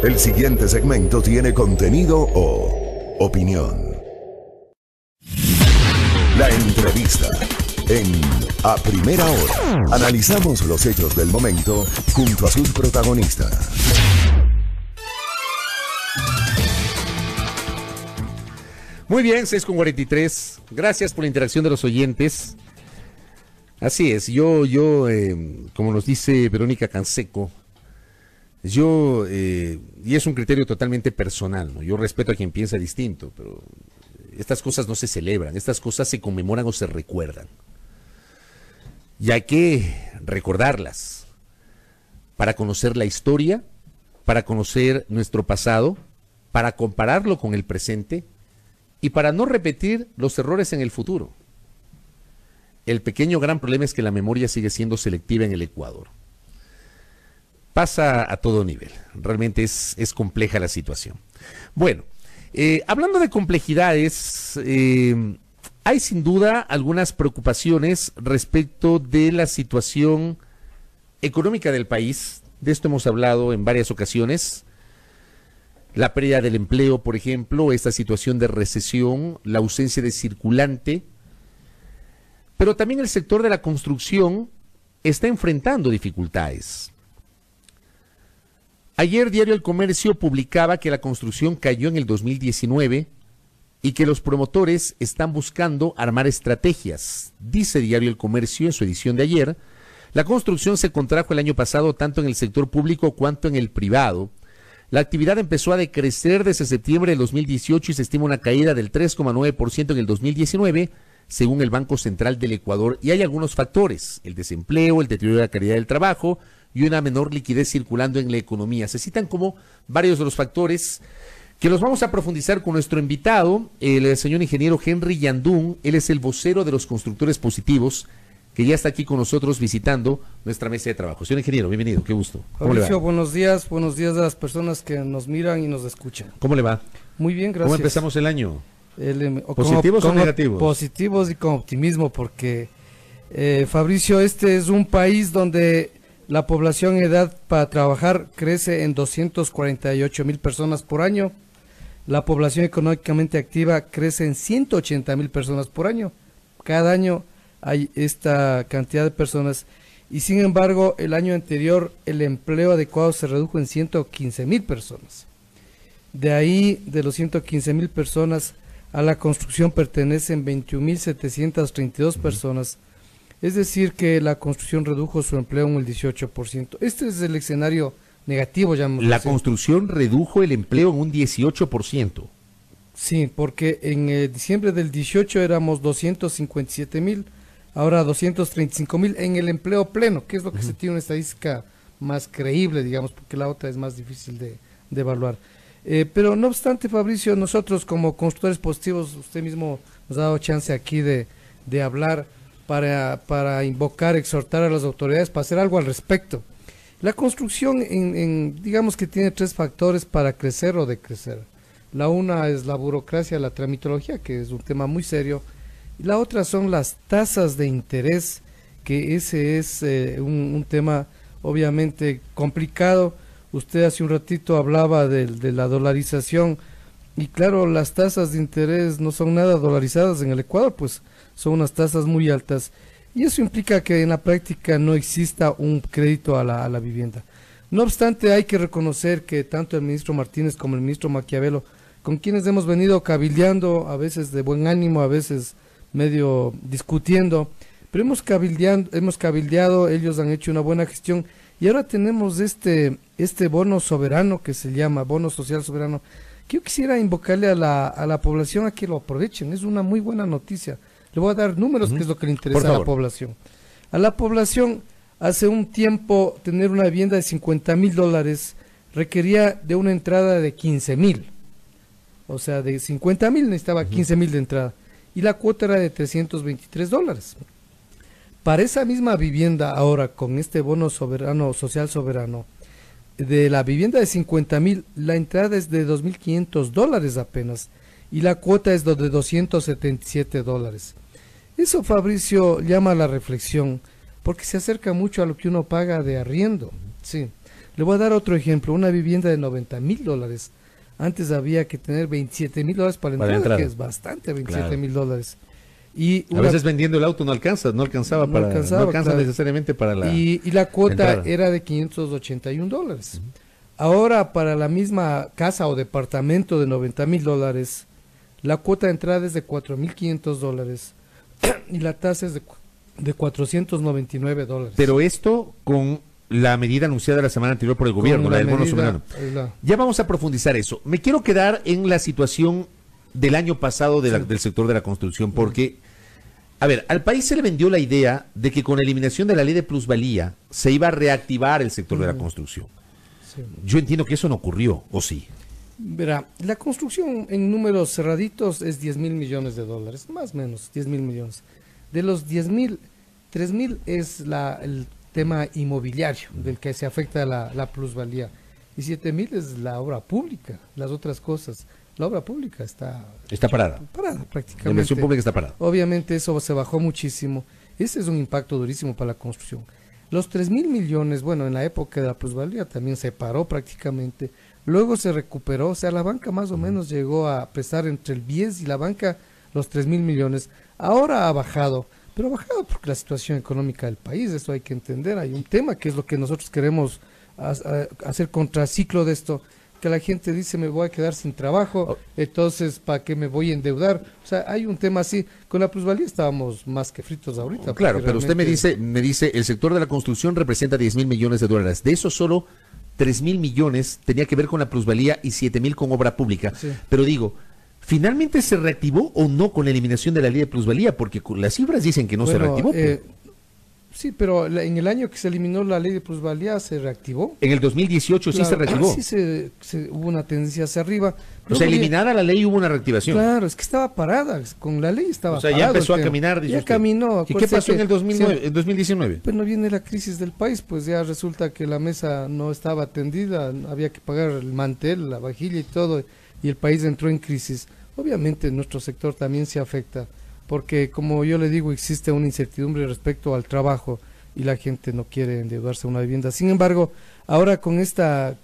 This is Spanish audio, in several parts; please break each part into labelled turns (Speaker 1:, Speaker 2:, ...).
Speaker 1: El siguiente segmento tiene contenido o opinión. La entrevista en A Primera Hora. Analizamos los hechos del momento junto a sus protagonistas.
Speaker 2: Muy bien, 6:43. Gracias por la interacción de los oyentes. Así es, yo como nos dice Verónica Canseco, y es un criterio totalmente personal, ¿no? Yo respeto a quien piensa distinto, pero estas cosas no se celebran, estas cosas se conmemoran o se recuerdan. Y hay que recordarlas para conocer la historia, para conocer nuestro pasado, para compararlo con el presente y para no repetir los errores en el futuro. El pequeño gran problema es que la memoria sigue siendo selectiva en el Ecuador. Pasa a todo nivel, realmente es compleja la situación. Bueno, hablando de complejidades, hay sin duda algunas preocupaciones respecto de la situación económica del país. De esto hemos hablado en varias ocasiones. La pérdida del empleo, por ejemplo, esta situación de recesión, la ausencia de circulante, pero también el sector de la construcción está enfrentando dificultades. Ayer Diario El Comercio publicaba que la construcción cayó en el 2019 y que los promotores están buscando armar estrategias. Dice Diario El Comercio en su edición de ayer, la construcción se contrajo el año pasado tanto en el sector público cuanto en el privado. La actividad empezó a decrecer desde septiembre del 2018 y se estima una caída del 3,9% en el 2019, según el Banco Central del Ecuador. Y hay algunos factores: el desempleo, el deterioro de la calidad del trabajo y una menor liquidez circulando en la economía. Se citan como varios de los factores que los vamos a profundizar con nuestro invitado, el señor ingeniero Henry Yandún. Él es el vocero de los constructores positivos, que ya está aquí con nosotros visitando nuestra mesa de trabajo. Señor ingeniero, bienvenido, qué gusto.
Speaker 3: Fabricio, buenos días a las personas que nos miran y nos escuchan.
Speaker 2: ¿Cómo le va?
Speaker 3: Muy bien, gracias.
Speaker 2: ¿Cómo empezamos el año?
Speaker 3: ¿Positivos
Speaker 2: o negativos?
Speaker 3: Positivos y con optimismo, porque Fabricio, este es un país donde la población en edad para trabajar crece en 248,000 personas por año. La población económicamente activa crece en 180,000 personas por año. Cada año hay esta cantidad de personas y sin embargo el año anterior el empleo adecuado se redujo en 115,000 personas. De ahí, de los 115,000 personas, a la construcción pertenecen 21,732 personas. Es decir, que la construcción redujo su empleo en el 18%. Este es el escenario negativo, llamamos.
Speaker 2: La construcción redujo el empleo en un 18%.
Speaker 3: Sí, porque en diciembre del 18 éramos 257,000, ahora 235,000 en el empleo pleno, que es lo que se tiene una estadística más creíble, digamos, porque la otra es más difícil de evaluar. Pero no obstante, Fabricio, nosotros como constructores positivos, usted mismo nos ha dado chance aquí de hablar para invocar, exhortar a las autoridades para hacer algo al respecto. La construcción, digamos que tiene tres factores para crecer o decrecer. La una es la burocracia, la tramitología, que es un tema muy serio, y la otra son las tasas de interés, que ese es un tema obviamente complicado. Usted hace un ratito hablaba de la dolarización, y claro, las tasas de interés no son nada dolarizadas en el Ecuador, pues son unas tasas muy altas, y eso implica que en la práctica no exista un crédito a la vivienda. No obstante, hay que reconocer que tanto el ministro Martínez como el ministro Maquiavelo, con quienes hemos venido cabildeando, a veces de buen ánimo, a veces medio discutiendo, pero hemos cabildeado, ellos han hecho una buena gestión, y ahora tenemos este bono soberano que se llama bono social soberano, que yo quisiera invocarle a la población a que lo aprovechen. Es una muy buena noticia. Le voy a dar números, que es lo que le interesa a la población. A la población, hace un tiempo, tener una vivienda de $50,000 requería de una entrada de 15,000. O sea, de 50,000 necesitaba 15,000 de entrada. Y la cuota era de $323. Para esa misma vivienda ahora, con este bono soberano, social soberano, de la vivienda de 50,000, la entrada es de $2,500 apenas, y la cuota es de $277. Eso, Fabricio, llama a la reflexión, porque se acerca mucho a lo que uno paga de arriendo. Sí. Le voy a dar otro ejemplo, una vivienda de $90,000. Antes había que tener $27,000 para la entrada, que es bastante, $27,000. Y
Speaker 2: a veces vendiendo el auto no alcanza, no alcanza
Speaker 3: claro.
Speaker 2: necesariamente para la
Speaker 3: y la cuota
Speaker 2: entrada.
Speaker 3: era de $581. Ahora, para la misma casa o departamento de $90,000, la cuota de entrada es de $4,500 y la tasa es de $499.
Speaker 2: Pero esto con la medida anunciada la semana anterior por el gobierno, la del bono soberano. Ya vamos a profundizar eso. Me quiero quedar en la situación del año pasado del sector de la construcción, porque, a ver, al país se le vendió la idea de que con la eliminación de la ley de plusvalía se iba a reactivar el sector de la construcción.
Speaker 3: Sí.
Speaker 2: Yo entiendo que eso no ocurrió, ¿o sí?
Speaker 3: Verá, la construcción en números cerraditos es $10,000 millones, más o menos, 10,000 millones. De los 10,000, 3,000 es el tema inmobiliario, del que se afecta la plusvalía. Y 7,000 es la obra pública, las otras cosas. La obra pública está
Speaker 2: parada.
Speaker 3: Parada prácticamente.
Speaker 2: La inversión pública está parada.
Speaker 3: Obviamente eso se bajó muchísimo. Ese es un impacto durísimo para la construcción. Los 3,000 millones, bueno, en la época de la plusvalía también se paró prácticamente. Luego se recuperó, o sea, la banca más o menos llegó a pesar entre el 10 y la banca los 3,000 millones. Ahora ha bajado, pero ha bajado porque la situación económica del país, esto hay que entender. Hay un tema que es lo que nosotros queremos hacer contraciclo de esto, que la gente dice me voy a quedar sin trabajo, entonces ¿para qué me voy a endeudar? O sea, hay un tema así. Con la plusvalía estábamos más que fritos ahorita.
Speaker 2: Claro, pero usted me dice, el sector de la construcción representa $10,000 millones. De eso solo 3,000 millones tenía que ver con la plusvalía y 7,000 con obra pública. Sí. Pero digo, ¿finalmente se reactivó o no con la eliminación de la ley de plusvalía? Porque las cifras dicen que no se reactivó.
Speaker 3: Sí, pero en el año que se eliminó la ley de plusvalía se reactivó.
Speaker 2: En el 2018 claro, sí se reactivó.
Speaker 3: Sí, hubo una tendencia hacia arriba.
Speaker 2: O sea, eliminada la ley hubo una reactivación.
Speaker 3: Claro, es que estaba parada, con la ley estaba parada.
Speaker 2: O sea, ya empezó a caminar, dice
Speaker 3: ya
Speaker 2: usted.
Speaker 3: Caminó.
Speaker 2: ¿Y qué pasó en el 2019?
Speaker 3: Pues no viene la crisis del país, pues ya resulta que la mesa no estaba atendida, había que pagar el mantel, la vajilla y todo, y el país entró en crisis. Obviamente nuestro sector también se afecta, porque como yo le digo, existe una incertidumbre respecto al trabajo y la gente no quiere endeudarse a una vivienda. Sin embargo, ahora con esta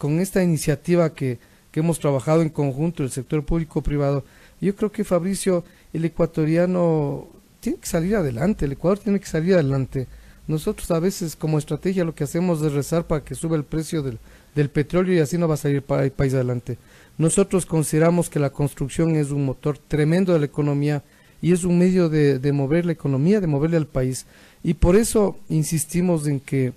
Speaker 3: iniciativa que hemos trabajado en conjunto, el sector público-privado, yo creo que, Fabricio, el ecuatoriano tiene que salir adelante, el Ecuador tiene que salir adelante. Nosotros a veces como estrategia lo que hacemos es rezar para que suba el precio del petróleo y así no va a salir para el país adelante. Nosotros consideramos que la construcción es un motor tremendo de la economía y es un medio de mover la economía, de moverle al país. Y por eso insistimos en que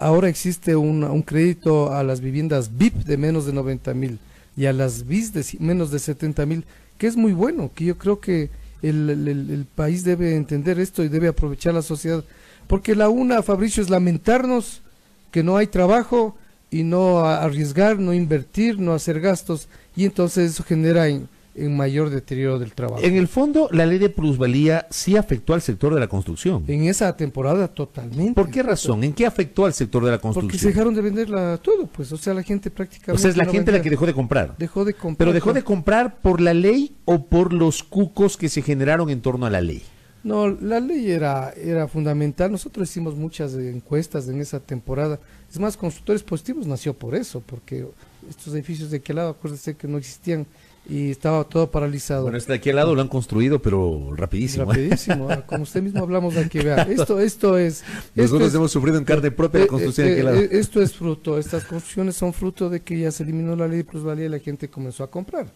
Speaker 3: ahora existe un crédito a las viviendas VIP de menos de 90,000 y a las BIS de menos de 70,000, que es muy bueno, que yo creo que el país debe entender esto y debe aprovechar la sociedad. Porque Fabricio, es lamentarnos que no hay trabajo y no arriesgar, no invertir, no hacer gastos, y entonces eso genera en mayor deterioro del trabajo.
Speaker 2: En el fondo, la ley de plusvalía sí afectó al sector de la construcción.
Speaker 3: En esa temporada totalmente.
Speaker 2: ¿Por qué razón? ¿En qué afectó al sector de la construcción?
Speaker 3: Porque se dejaron de venderla todo, pues, o sea, la gente prácticamente...
Speaker 2: O sea, es la gente la que dejó de comprar.
Speaker 3: Dejó de comprar.
Speaker 2: ¿Pero dejó de comprar por la ley o por los cucos que se generaron en torno a la ley?
Speaker 3: No, la ley era fundamental. Nosotros hicimos muchas encuestas en esa temporada. Es más, Constructores Positivos nació por eso, porque estos edificios de aquel lado, acuérdense que no existían y estaba todo paralizado.
Speaker 2: Bueno, este de aquí al lado lo han construido, pero rapidísimo.
Speaker 3: Rapidísimo, como usted mismo hablamos aquí, vea.
Speaker 2: Nosotros hemos sufrido en carne propia la construcción de aquel lado.
Speaker 3: Esto es fruto, estas construcciones son fruto de que ya se eliminó la ley de plusvalía y la gente comenzó a comprar.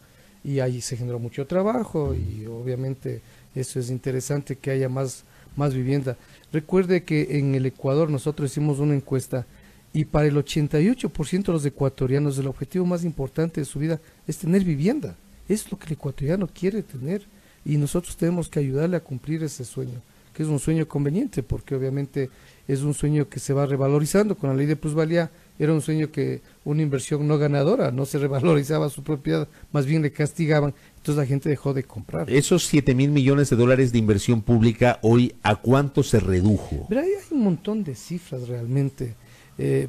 Speaker 3: Y ahí se generó mucho trabajo y obviamente eso es interesante que haya más vivienda. Recuerde que en el Ecuador nosotros hicimos una encuesta y para el 88% de los ecuatorianos el objetivo más importante de su vida es tener vivienda. Es lo que el ecuatoriano quiere tener y nosotros tenemos que ayudarle a cumplir ese sueño, que es un sueño conveniente porque obviamente es un sueño que se va revalorizando con la ley de plusvalía. Era un sueño que una inversión no ganadora, no se revalorizaba su propiedad, más bien le castigaban, entonces la gente dejó de comprar.
Speaker 2: Esos 7,000 millones de dólares de inversión pública hoy, ¿a cuánto se redujo?
Speaker 3: Pero hay un montón de cifras realmente,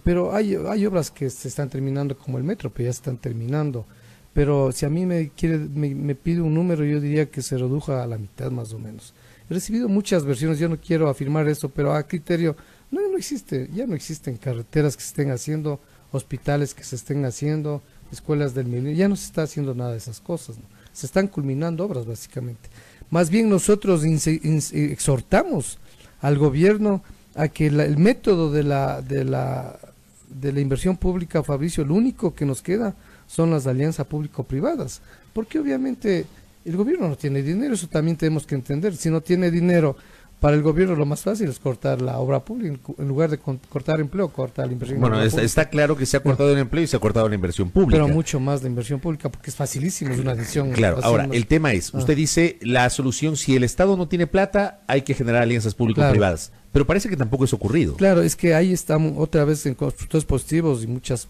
Speaker 3: pero hay obras que se están terminando como el metro, pero ya se están terminando. Pero si a mí me pide un número, yo diría que se redujo a la mitad más o menos. He recibido muchas versiones, yo no quiero afirmar esto, pero a criterio... ya no existen carreteras que se estén haciendo hospitales que se estén haciendo, escuelas del milenio, ya no se está haciendo nada de esas cosas, ¿no? Se están culminando obras básicamente. Más bien nosotros exhortamos al gobierno a que el método de la inversión pública, Fabricio, lo único que nos queda son las alianzas público-privadas, porque obviamente el gobierno no tiene dinero, eso también tenemos que entender. Si no tiene dinero, para el gobierno lo más fácil es cortar la obra pública, en lugar de cortar empleo, cortar la inversión.
Speaker 2: Bueno, está claro que se ha cortado el empleo y se ha cortado la inversión pública.
Speaker 3: Pero mucho más la inversión pública, porque es facilísimo, es una decisión.
Speaker 2: Claro, ahora, el tema es, usted dice, la solución, si el Estado no tiene plata, hay que generar alianzas público-privadas. Claro. Pero parece que tampoco es ocurrido.
Speaker 3: Claro, es que ahí estamos otra vez en constructores positivos y muchos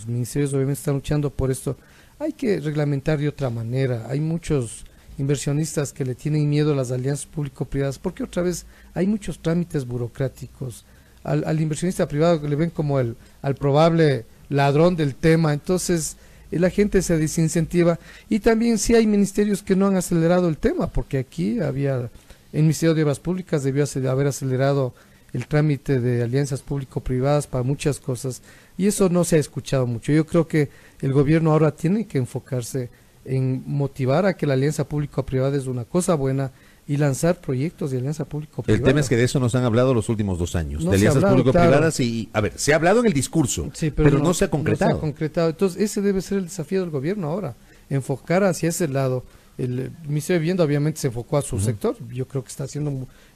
Speaker 3: ministerios obviamente están luchando por esto. Hay que reglamentar de otra manera. Hay muchos inversionistas que le tienen miedo a las alianzas público-privadas, porque otra vez hay muchos trámites burocráticos. Al inversionista privado que le ven como al probable ladrón del tema, entonces la gente se desincentiva. Y también sí hay ministerios que no han acelerado el tema, porque aquí el Ministerio de Obras Públicas debió haber acelerado el trámite de alianzas público-privadas para muchas cosas, y eso no se ha escuchado mucho. Yo creo que el gobierno ahora tiene que enfocarse en motivar a que la alianza público-privada es una cosa buena y lanzar proyectos de alianza público-privada.
Speaker 2: El tema es que de eso nos han hablado los últimos 2 años, de alianzas público-privadas, claro. Y, a ver, se ha hablado en el discurso, sí, pero no se ha concretado.
Speaker 3: No se ha concretado. Entonces, ese debe ser el desafío del gobierno ahora, enfocar hacia ese lado. El Ministerio de Vivienda obviamente se enfocó a su sector, yo creo que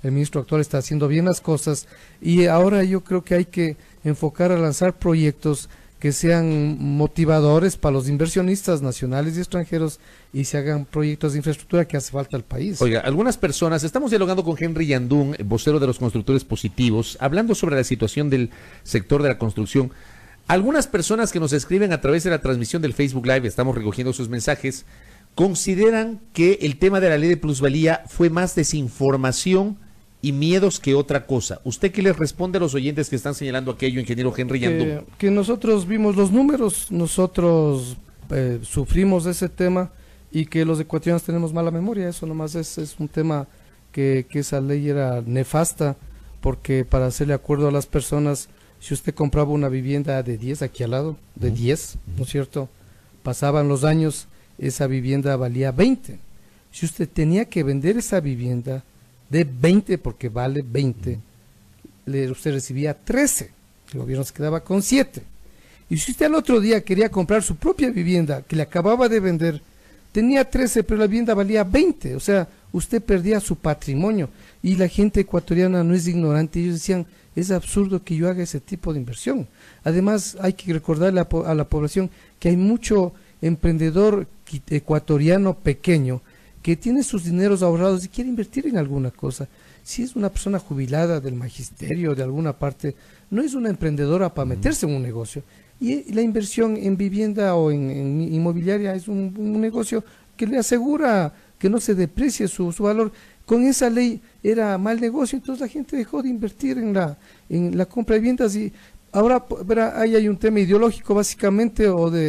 Speaker 3: el ministro actual está haciendo bien las cosas, y ahora yo creo que hay que enfocar a lanzar proyectos que sean motivadores para los inversionistas nacionales y extranjeros y se hagan proyectos de infraestructura que hace falta al país.
Speaker 2: Oiga, algunas personas, estamos dialogando con Henry Yandún, vocero de los constructores positivos, hablando sobre la situación del sector de la construcción. Algunas personas que nos escriben a través de la transmisión del Facebook Live, estamos recogiendo sus mensajes, consideran que el tema de la ley de plusvalía fue más desinformación y miedos que otra cosa. ¿Usted qué les responde a los oyentes que están señalando aquello, ingeniero Henry Yandún?
Speaker 3: Que nosotros vimos los números, nosotros sufrimos ese tema y que los ecuatorianos tenemos mala memoria. Eso nomás es un tema que esa ley era nefasta, porque para hacerle acuerdo a las personas, si usted compraba una vivienda de 10 aquí al lado, de 10, ¿no es cierto? Pasaban los años, esa vivienda valía 20. Si usted tenía que vender esa vivienda de 20, porque vale 20, usted recibía 13, el gobierno se quedaba con 7. Y si usted al otro día quería comprar su propia vivienda, que le acababa de vender, tenía 13, pero la vivienda valía 20, o sea, usted perdía su patrimonio. Y la gente ecuatoriana no es ignorante, ellos decían, es absurdo que yo haga ese tipo de inversión. Además, hay que recordarle a la población que hay mucho emprendedor ecuatoriano pequeño que tiene sus dineros ahorrados y quiere invertir en alguna cosa. Si es una persona jubilada del magisterio, de alguna parte, no es una emprendedora para meterse en un negocio. Y la inversión en vivienda o en inmobiliaria es un negocio que le asegura que no se deprecie su valor. Con esa ley era mal negocio, entonces la gente dejó de invertir en la compra de viviendas. Y ahora ahí hay un tema ideológico básicamente,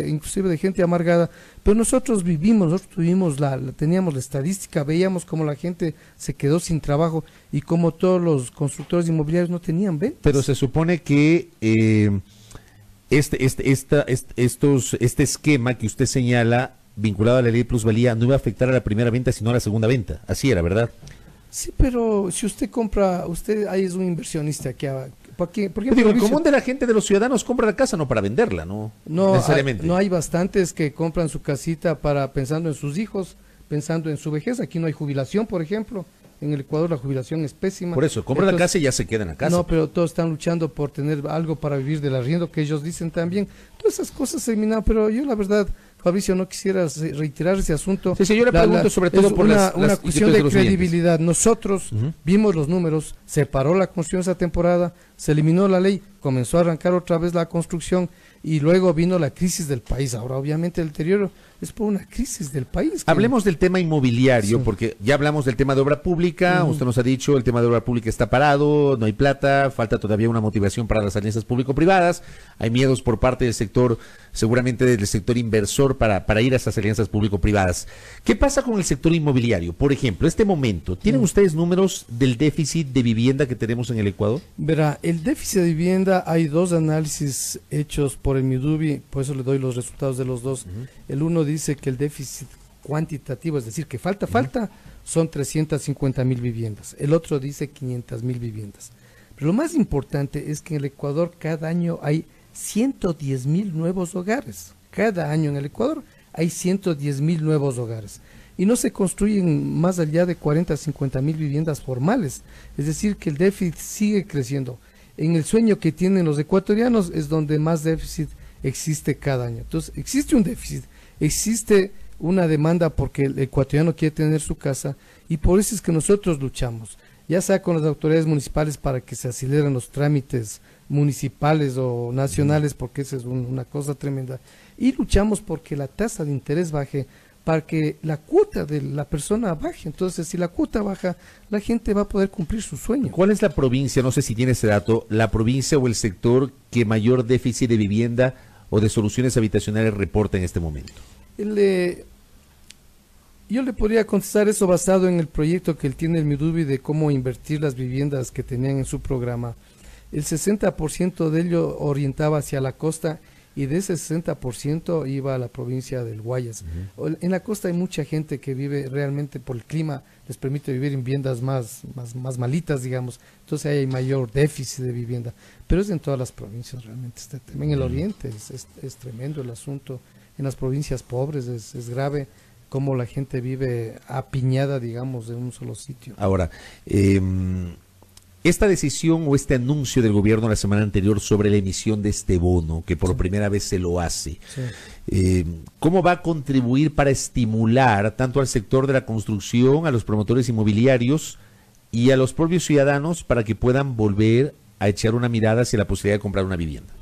Speaker 3: inclusive de gente amargada, pero nosotros teníamos la estadística, veíamos cómo la gente se quedó sin trabajo y cómo todos los constructores inmobiliarios no tenían ventas.
Speaker 2: Pero se supone que este esquema que usted señala vinculado a la ley de plusvalía no iba a afectar a la primera venta sino a la segunda venta, así era, ¿verdad?
Speaker 3: Sí, pero si usted compra, ahí es un inversionista que
Speaker 2: el común de la gente, de los ciudadanos, compra la casa no para venderla, no necesariamente.
Speaker 3: No hay bastantes que compran su casita pensando en sus hijos, pensando en su vejez. Aquí no hay jubilación, por ejemplo. En el Ecuador la jubilación es pésima.
Speaker 2: Por eso, compra la casa y ya se queda en la casa.
Speaker 3: No, pero todos están luchando por tener algo para vivir del arriendo, que ellos dicen también. Todas esas cosas se eliminan, pero yo la verdad, Fabricio, no quisiera reiterar ese asunto.
Speaker 2: Sí, yo le pregunto sobre todo por
Speaker 3: una cuestión de credibilidad. Nosotros vimos los números, se paró la construcción esa temporada, se eliminó la ley, comenzó a arrancar otra vez la construcción y luego vino la crisis del país. Ahora, obviamente, el deterioro es por una crisis del país.
Speaker 2: Hablemos del tema inmobiliario, porque ya hablamos del tema de obra pública, usted nos ha dicho, el tema de obra pública está parado, no hay plata, falta todavía una motivación para las alianzas público-privadas, hay miedos por parte del sector, seguramente del sector inversor para ir a esas alianzas público-privadas. ¿Qué pasa con el sector inmobiliario? Por ejemplo, este momento, ¿tienen ustedes números del déficit de vivienda que tenemos en el Ecuador?
Speaker 3: Verá, el déficit de vivienda vivienda hay dos análisis hechos por el Midubi, por eso le doy los resultados de los dos. El uno dice que el déficit cuantitativo, es decir, que falta, son 350.000 viviendas. El otro dice 500.000 viviendas. Pero lo más importante es que en el Ecuador cada año hay 110.000 nuevos hogares. Cada año en el Ecuador hay 110.000 nuevos hogares. Y no se construyen más allá de 40 a 50.000 viviendas formales. Es decir, que el déficit sigue creciendo. En el sueño que tienen los ecuatorianos es donde más déficit existe cada año. Entonces, existe un déficit, existe una demanda porque el ecuatoriano quiere tener su casa y por eso es que nosotros luchamos, ya sea con las autoridades municipales para que se aceleren los trámites municipales o nacionales, porque esa es una cosa tremenda, y luchamos porque la tasa de interés baje, para que la cuota de la persona baje. Entonces, si la cuota baja, la gente va a poder cumplir su sueño.
Speaker 2: ¿Cuál es la provincia, no sé si tiene ese dato, la provincia o el sector que mayor déficit de vivienda o de soluciones habitacionales reporta en este momento?
Speaker 3: Yo le podría contestar eso basado en el proyecto que él tiene el Midubi de cómo invertir las viviendas que tenían en su programa. El 60% de ello orientaba hacia la costa y de ese 60% iba a la provincia del Guayas. En la costa hay mucha gente que vive realmente por el clima, les permite vivir en viviendas más malitas, digamos. Entonces ahí hay mayor déficit de vivienda. Pero es en todas las provincias realmente. En el oriente es tremendo el asunto. En las provincias pobres es grave cómo la gente vive apiñada, digamos, en un solo sitio.
Speaker 2: Ahora, esta decisión o este anuncio del gobierno la semana anterior sobre la emisión de este bono, que por primera vez se lo hace, ¿cómo va a contribuir para estimular tanto al sector de la construcción, a los promotores inmobiliarios y a los propios ciudadanos para que puedan volver a echar una mirada hacia la posibilidad de comprar una vivienda?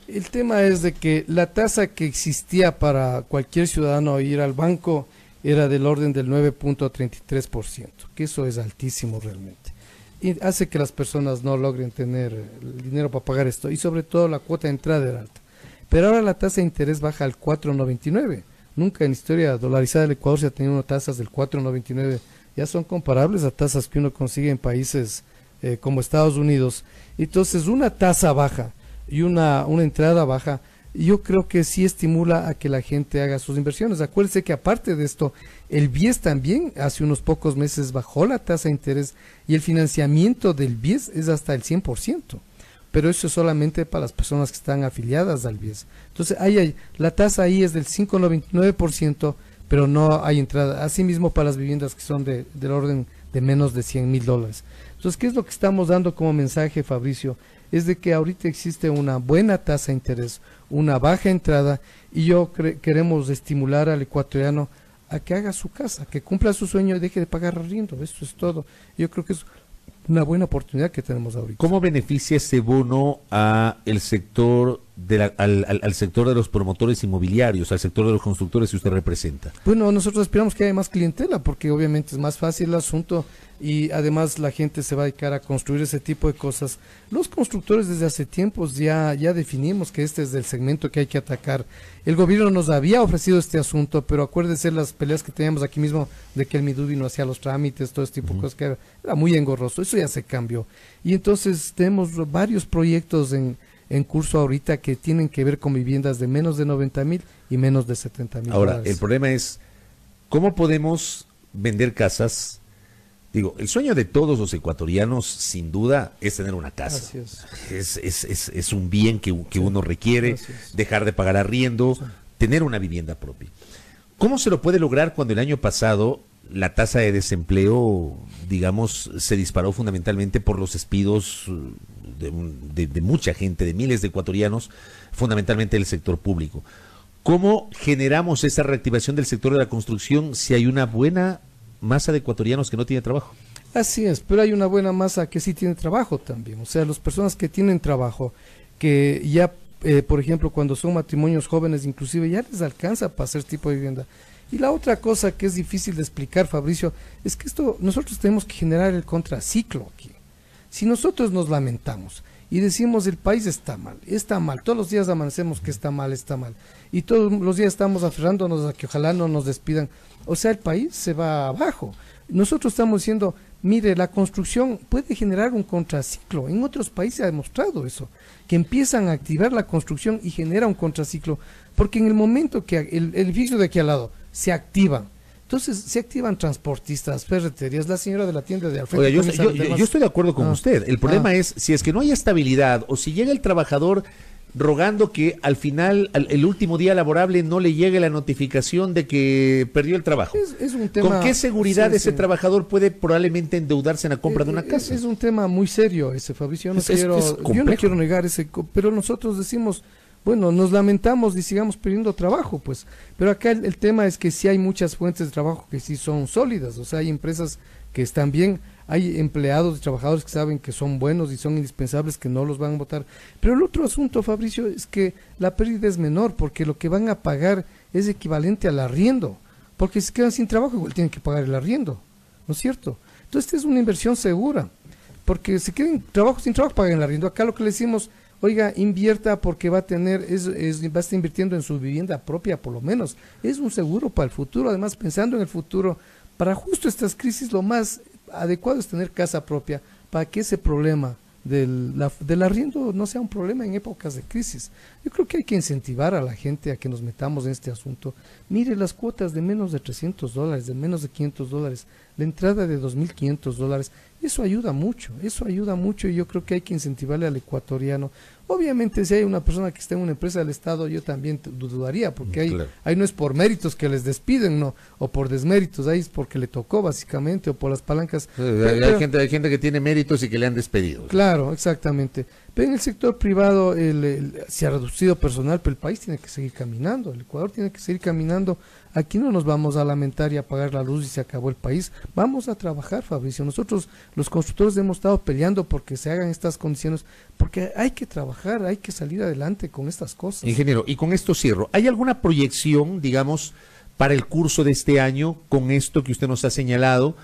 Speaker 3: El tema es de que la tasa que existía para cualquier ciudadano ir al banco era del orden del 9.33%, que eso es altísimo realmente. Y hace que las personas no logren tener el dinero para pagar esto, y sobre todo la cuota de entrada era alta. Pero ahora la tasa de interés baja al 4.99. Nunca en la historia dolarizada del Ecuador se ha tenido tasas del 4.99. Ya son comparables a tasas que uno consigue en países como Estados Unidos. Entonces, una tasa baja y una entrada baja, yo creo que sí estimula a que la gente haga sus inversiones. Acuérdense que aparte de esto, el BIES también hace unos pocos meses bajó la tasa de interés y el financiamiento del BIES es hasta el 100%, pero eso es solamente para las personas que están afiliadas al BIES. Entonces la tasa ahí es del 5.99%, pero no hay entrada. Asimismo para las viviendas que son del orden de menos de $100.000. Entonces, ¿qué es lo que estamos dando como mensaje, Fabricio? Es de que ahorita existe una buena tasa de interés, una baja entrada, y queremos estimular al ecuatoriano a que haga su casa, que cumpla su sueño y deje de pagar arriendo. Eso es todo. Yo creo que es una buena oportunidad que tenemos ahorita.
Speaker 2: ¿Cómo beneficia ese bono a el sector al sector de los promotores inmobiliarios, al sector de los constructores que usted representa?
Speaker 3: Bueno, nosotros esperamos que haya más clientela, porque obviamente es más fácil el asunto y además la gente se va a dedicar a construir ese tipo de cosas. Los constructores desde hace tiempos ya definimos que este es el segmento que hay que atacar. El gobierno nos había ofrecido este asunto, pero acuérdense las peleas que teníamos aquí mismo de que el Midubi no hacía los trámites, todo este tipo de cosas, que era muy engorroso. Eso ya se cambió. Y entonces tenemos varios proyectos en curso ahorita que tienen que ver con viviendas de menos de 90.000 y menos de 70.000.
Speaker 2: Ahora, el problema es, ¿cómo podemos vender casas? Digo, el sueño de todos los ecuatorianos, sin duda, es tener una casa. Es un bien que uno requiere, dejar de pagar arriendo, tener una vivienda propia. ¿Cómo se lo puede lograr cuando el año pasado la tasa de desempleo, digamos, se disparó fundamentalmente por los despidos de mucha gente, de miles de ecuatorianos, fundamentalmente del sector público? ¿Cómo generamos esa reactivación del sector de la construcción si hay una buena masa de ecuatorianos que no tiene trabajo?
Speaker 3: Así es, pero hay una buena masa que sí tiene trabajo también. O sea, las personas que tienen trabajo, que ya, por ejemplo, cuando son matrimonios jóvenes, inclusive ya les alcanza para hacer tipo de vivienda. Y la otra cosa que es difícil de explicar, Fabricio, es que nosotros tenemos que generar el contraciclo aquí. Si nosotros nos lamentamos y decimos el país está mal, todos los días amanecemos que está mal, y todos los días estamos aferrándonos a que ojalá no nos despidan, o sea, el país se va abajo. Nosotros estamos diciendo, Mire, la construcción puede generar un contraciclo. En otros países se ha demostrado eso, que empiezan a activar la construcción y genera un contraciclo, porque en el momento que el edificio de aquí al lado se activa, entonces se activan transportistas, ferreterías, la señora de la tienda de al frente.
Speaker 2: Oiga, yo estoy de acuerdo con usted. El problema es, si es que no hay estabilidad o si llega el trabajador rogando que al final, el último día laborable, no le llegue la notificación de que perdió el trabajo.
Speaker 3: Es un tema,
Speaker 2: ¿con qué seguridad ese trabajador puede probablemente endeudarse en la compra de una casa?
Speaker 3: Es un tema muy serio ese, Fabricio. Yo no quiero negar ese, pero nosotros decimos, bueno, nos lamentamos y sigamos perdiendo trabajo, pues. Pero acá el tema es que sí hay muchas fuentes de trabajo que sí son sólidas, o sea, hay empresas que están bien, hay empleados y trabajadores que saben que son buenos y son indispensables, que no los van a votar. Pero el otro asunto, Fabricio, es que la pérdida es menor, porque lo que van a pagar es equivalente al arriendo, porque si se quedan sin trabajo igual tienen que pagar el arriendo, ¿no es cierto? Entonces esta es una inversión segura, porque si quedan sin trabajo pagan el arriendo. Acá lo que le decimos, oiga, invierta porque va a tener, va a estar invirtiendo en su vivienda propia por lo menos. Es un seguro para el futuro, además pensando en el futuro, para justo estas crisis lo más adecuado es tener casa propia, para que ese problema del arriendo no sea un problema en épocas de crisis. Yo creo que hay que incentivar a la gente a que nos metamos en este asunto. Mire, las cuotas de menos de $300, de menos de $500, la entrada de $2.500, eso ayuda mucho y yo creo que hay que incentivarle al ecuatoriano. Obviamente si hay una persona que está en una empresa del Estado, yo también dudaría, porque ahí no es por méritos que les despiden, no, o por desméritos, ahí es porque le tocó básicamente, o por las palancas.
Speaker 2: Hay gente que tiene méritos y que le han despedido.
Speaker 3: Claro, exactamente. Pero en el sector privado se ha reducido personal, pero el país tiene que seguir caminando, el Ecuador tiene que seguir caminando. Aquí no nos vamos a lamentar y apagar la luz y se acabó el país. Vamos a trabajar, Fabricio. Nosotros, los constructores, hemos estado peleando porque se hagan estas condiciones, porque hay que trabajar, hay que salir adelante con estas cosas.
Speaker 2: Ingeniero, y con esto cierro. ¿Hay alguna proyección, digamos, para el curso de este año con esto que usted nos ha señalado?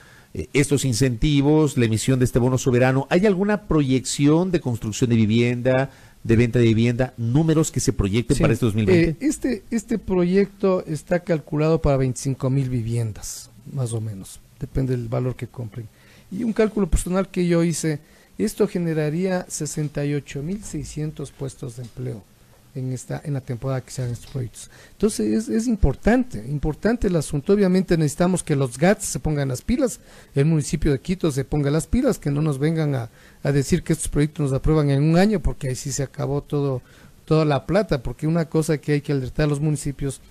Speaker 2: Estos incentivos, la emisión de este bono soberano, ¿hay alguna proyección de construcción de vivienda, de venta de vivienda, números que se proyecten para este 2020?
Speaker 3: Este proyecto está calculado para 25,000 viviendas, más o menos, depende del valor que compren. Y un cálculo personal que yo hice, esto generaría 68,600 puestos de empleo en la temporada que se hagan estos proyectos. Entonces es importante el asunto. Obviamente necesitamos que los GATS se pongan las pilas, el municipio de Quito se ponga las pilas, que no nos vengan a decir que estos proyectos nos aprueban en un año, porque ahí sí se acabó toda la plata, porque una cosa que hay que alertar a los municipios,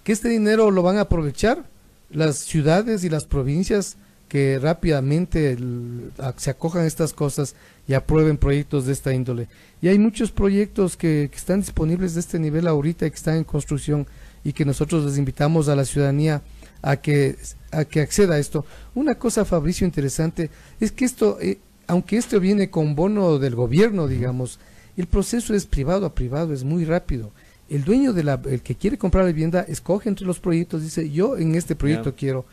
Speaker 3: que este dinero lo van a aprovechar las ciudades y las provincias que rápidamente se acojan a estas cosas y aprueben proyectos de esta índole. Y hay muchos proyectos que están disponibles de este nivel ahorita y que están en construcción y que nosotros les invitamos a la ciudadanía a que acceda a esto. Una cosa, Fabricio, interesante, es que esto, aunque esto viene con bono del gobierno, digamos, el proceso es privado a privado, es muy rápido. El dueño el que quiere comprar la vivienda, escoge entre los proyectos, dice, yo en este proyecto quiero,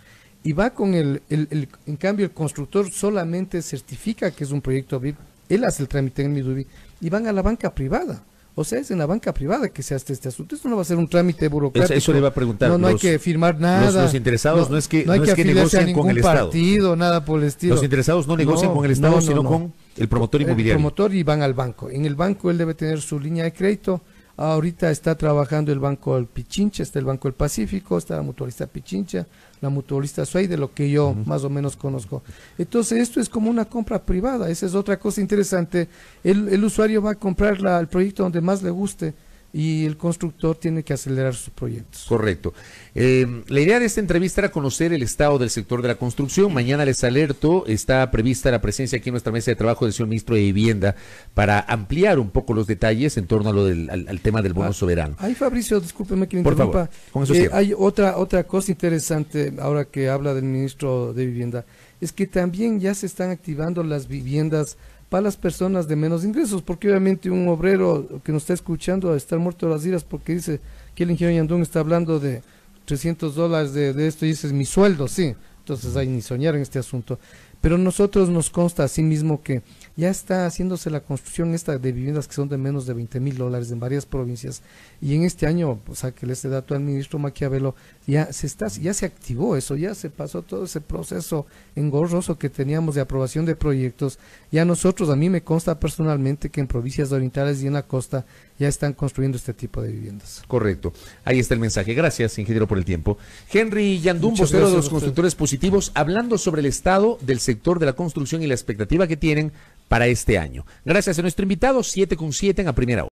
Speaker 3: y va con en cambio el constructor solamente certifica que es un proyecto VIP, él hace el trámite en Midubi y van a la banca privada. O sea, es en la banca privada que se hace este asunto. Esto no va a ser un trámite burocrático.
Speaker 2: Eso le iba a preguntar.
Speaker 3: No hay que firmar nada.
Speaker 2: Los interesados no es que
Speaker 3: negocian con el Estado. Nada por el estilo.
Speaker 2: Los interesados no negocian con el Estado, sino con el promotor inmobiliario.
Speaker 3: El promotor, y van al banco. En el banco él debe tener su línea de crédito. Ahorita está trabajando el Banco del Pichincha, está el Banco del Pacífico, está la Mutualista Pichincha, la Mutualista Suey, de lo que yo más o menos conozco. Entonces esto es como una compra privada, esa es otra cosa interesante. El usuario va a comprar el proyecto donde más le guste y el constructor tiene que acelerar sus proyectos.
Speaker 2: Correcto. La idea de esta entrevista era conocer el estado del sector de la construcción. Mañana, les alerto, está prevista la presencia aquí en nuestra mesa de trabajo del señor ministro de Vivienda para ampliar un poco los detalles en torno a al tema del bono soberano.
Speaker 3: Ahí, Fabricio, discúlpeme que me
Speaker 2: Por
Speaker 3: interrumpa.
Speaker 2: favor, con eso
Speaker 3: hay otra cosa interesante ahora que habla del ministro de Vivienda, es que también ya se están activando las viviendas para las personas de menos ingresos, porque obviamente un obrero que nos está escuchando a estar muerto de las iras porque dice que el ingeniero Yandún está hablando de $300 de esto y dice es mi sueldo, sí, entonces hay ni soñar en este asunto. Pero nosotros nos consta asimismo que ya está haciéndose la construcción esta de viviendas que son de menos de $20,000 en varias provincias, y en este año, o sea, que este dato al ministro Maquiavelo, ya se activó eso, ya se pasó todo ese proceso engorroso que teníamos de aprobación de proyectos. Ya nosotros, a mí me consta personalmente que en provincias orientales y en la costa ya están construyendo este tipo de viviendas.
Speaker 2: Correcto. Ahí está el mensaje. Gracias, ingeniero, por el tiempo. Henry Yandún,
Speaker 3: Muchas
Speaker 2: vocero de
Speaker 3: gracias
Speaker 2: los
Speaker 3: a usted.
Speaker 2: constructores positivos, hablando sobre el estado del sector de la construcción y la expectativa que tienen para este año. Gracias a nuestro invitado, 7:07 en A Primera Hora.